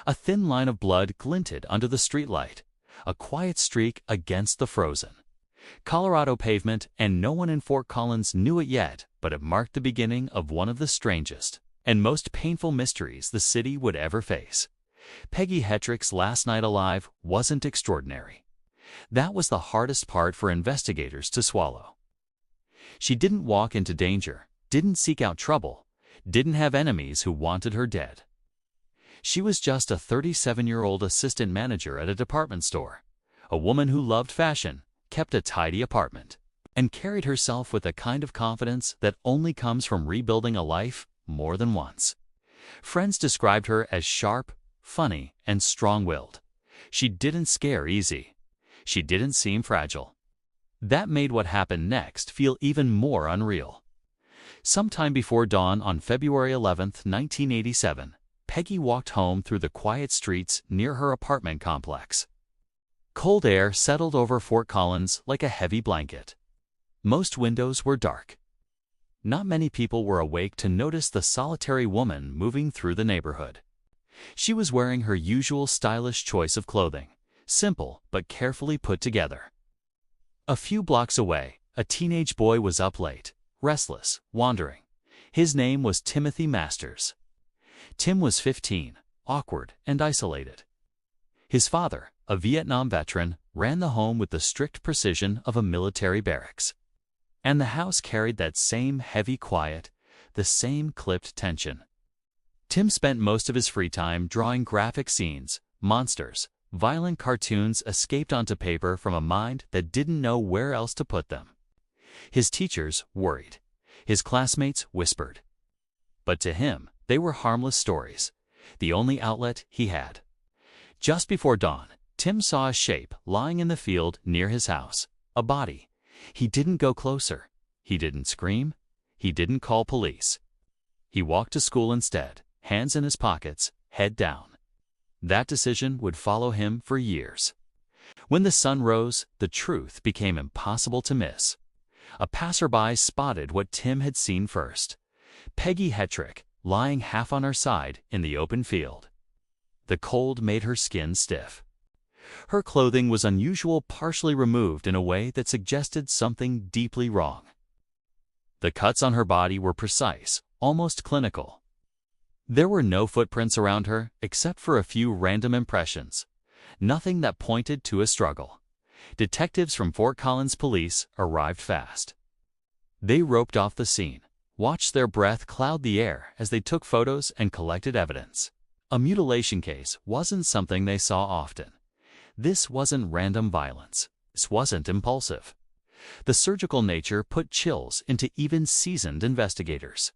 A thin line of blood glinted under the streetlight, a quiet streak against the frozen Colorado pavement, and no one in Fort Collins knew it yet, but it marked the beginning of one of the strangest and most painful mysteries the city would ever face. Peggy Hettrick's last night alive wasn't extraordinary. That was the hardest part for investigators to swallow. She didn't walk into danger, didn't seek out trouble, didn't have enemies who wanted her dead. She was just a 37-year-old assistant manager at a department store, a woman who loved fashion, kept a tidy apartment, and carried herself with a kind of confidence that only comes from rebuilding a life more than once. Friends described her as sharp, funny, and strong-willed. She didn't scare easy. She didn't seem fragile. That made what happened next feel even more unreal. Sometime before dawn on February 11, 1987, Peggy walked home through the quiet streets near her apartment complex. Cold air settled over Fort Collins like a heavy blanket. Most windows were dark. Not many people were awake to notice the solitary woman moving through the neighborhood. She was wearing her usual stylish choice of clothing, simple but carefully put together. A few blocks away, a teenage boy was up late, restless, wandering. His name was Timothy Masters. Tim was 15, awkward and isolated. His father, a Vietnam veteran, ran the home with the strict precision of a military barracks. And the house carried that same heavy quiet, the same clipped tension. Tim spent most of his free time drawing graphic scenes, monsters, violent cartoons escaped onto paper from a mind that didn't know where else to put them. His teachers worried. His classmates whispered. But to him, they were harmless stories, the only outlet he had. Just before dawn, Tim saw a shape lying in the field near his house, a body. He didn't go closer. He didn't scream. He didn't call police. He walked to school instead, hands in his pockets, head down. That decision would follow him for years. When the sun rose, the truth became impossible to miss. A passerby spotted what Tim had seen first. Peggy Hettrick, lying half on her side in the open field. The cold made her skin stiff. Her clothing was unusual, partially removed in a way that suggested something deeply wrong. The cuts on her body were precise, almost clinical. There were no footprints around her except for a few random impressions, nothing that pointed to a struggle. Detectives from Fort Collins Police arrived fast. They roped off the scene, watched their breath cloud the air as they took photos and collected evidence. A mutilation case wasn't something they saw often. This wasn't random violence. This wasn't impulsive. The surgical nature put chills into even seasoned investigators.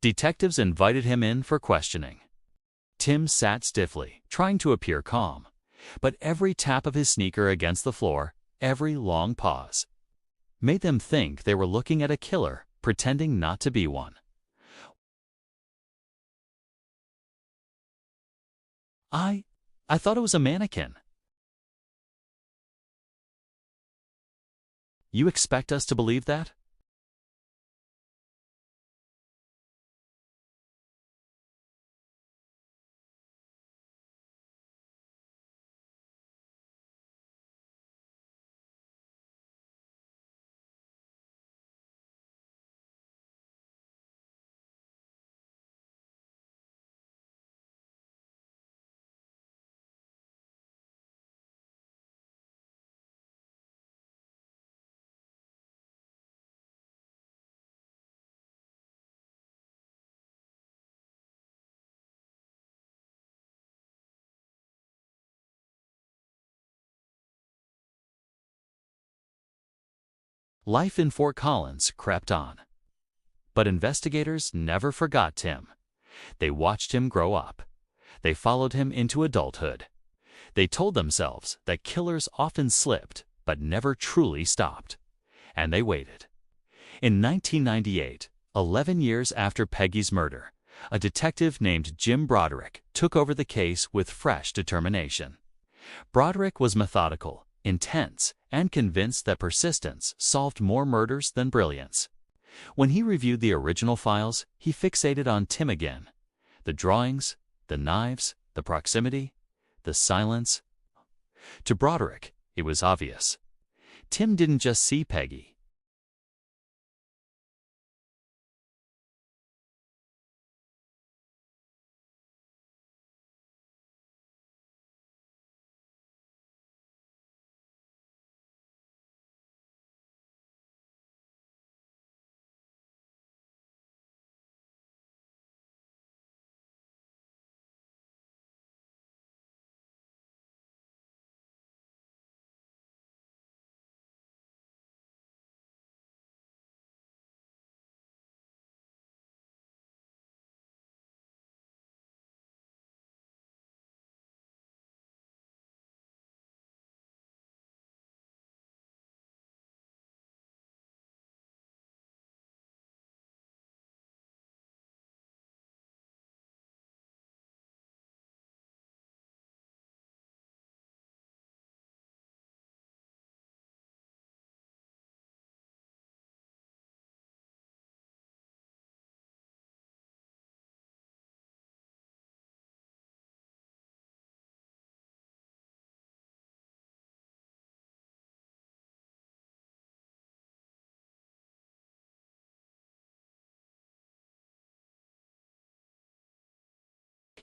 Detectives invited him in for questioning. Tim sat stiffly, trying to appear calm, but every tap of his sneaker against the floor, every long pause, made them think they were looking at a killer pretending not to be one. I thought it was a mannequin. You expect us to believe that? Life in Fort Collins crept on. But investigators never forgot Tim. They watched him grow up. They followed him into adulthood. They told themselves that killers often slipped but never truly stopped. And they waited. In 1998, 11 years after Peggy's murder, a detective named Jim Broderick took over the case with fresh determination. Broderick was methodical, intense, and convinced that persistence solved more murders than brilliance. When he reviewed the original files, he fixated on Tim again. The drawings, the knives, the proximity, the silence. To Broderick, it was obvious. Tim didn't just see Peggy.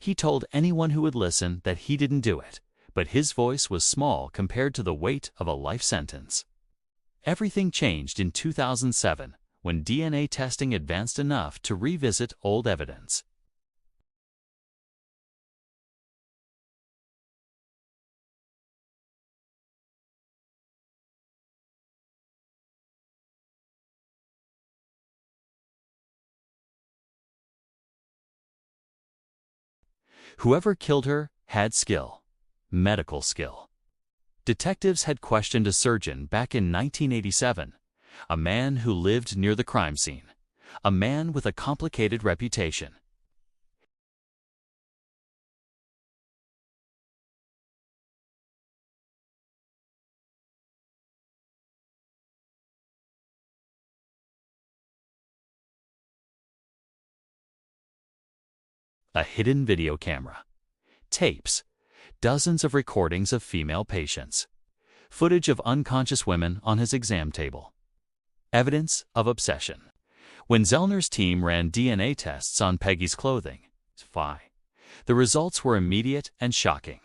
He told anyone who would listen that he didn't do it, but his voice was small compared to the weight of a life sentence. Everything changed in 2007 when DNA testing advanced enough to revisit old evidence. Whoever killed her had skill, medical skill. Detectives had questioned a surgeon back in 1987, a man who lived near the crime scene, a man with a complicated reputation. A hidden video camera, tapes, dozens of recordings of female patients, footage of unconscious women on his exam table. Evidence of obsession. When Zellner's team ran DNA tests on Peggy's clothing, the results were immediate and shocking.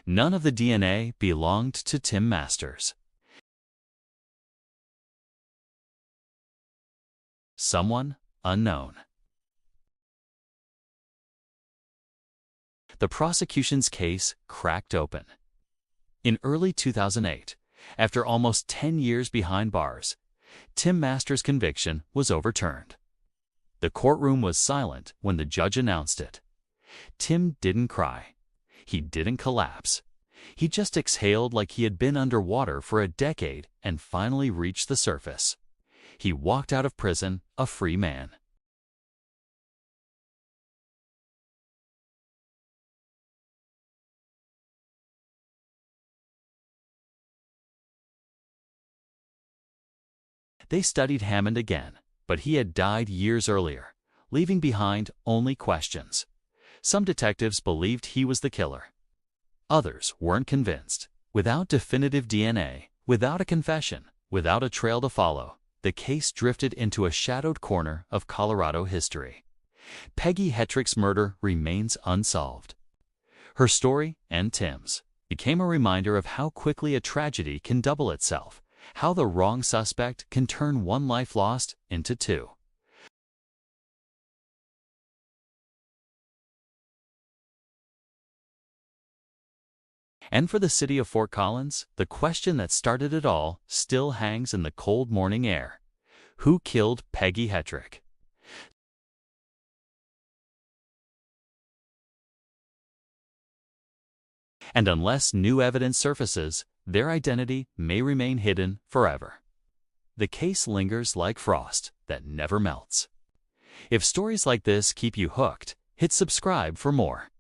None of the DNA belonged to Tim Masters. Someone unknown. The prosecution's case cracked open. In early 2008, after almost 10 years behind bars, Tim Masters' conviction was overturned. The courtroom was silent when the judge announced it. Tim didn't cry. He didn't collapse. He just exhaled like he had been underwater for a decade and finally reached the surface. He walked out of prison a free man. They studied Hammond again, but he had died years earlier, leaving behind only questions. Some detectives believed he was the killer. Others weren't convinced. Without definitive DNA, without a confession, without a trail to follow, the case drifted into a shadowed corner of Colorado history. Peggy Hettrick's murder remains unsolved. Her story, and Tim's, became a reminder of how quickly a tragedy can double itself, how the wrong suspect can turn one life lost into two. And for the city of Fort Collins, the question that started it all still hangs in the cold morning air. Who killed Peggy Hettrick? And unless new evidence surfaces, their identity may remain hidden forever. The case lingers like frost that never melts. If stories like this keep you hooked, hit subscribe for more.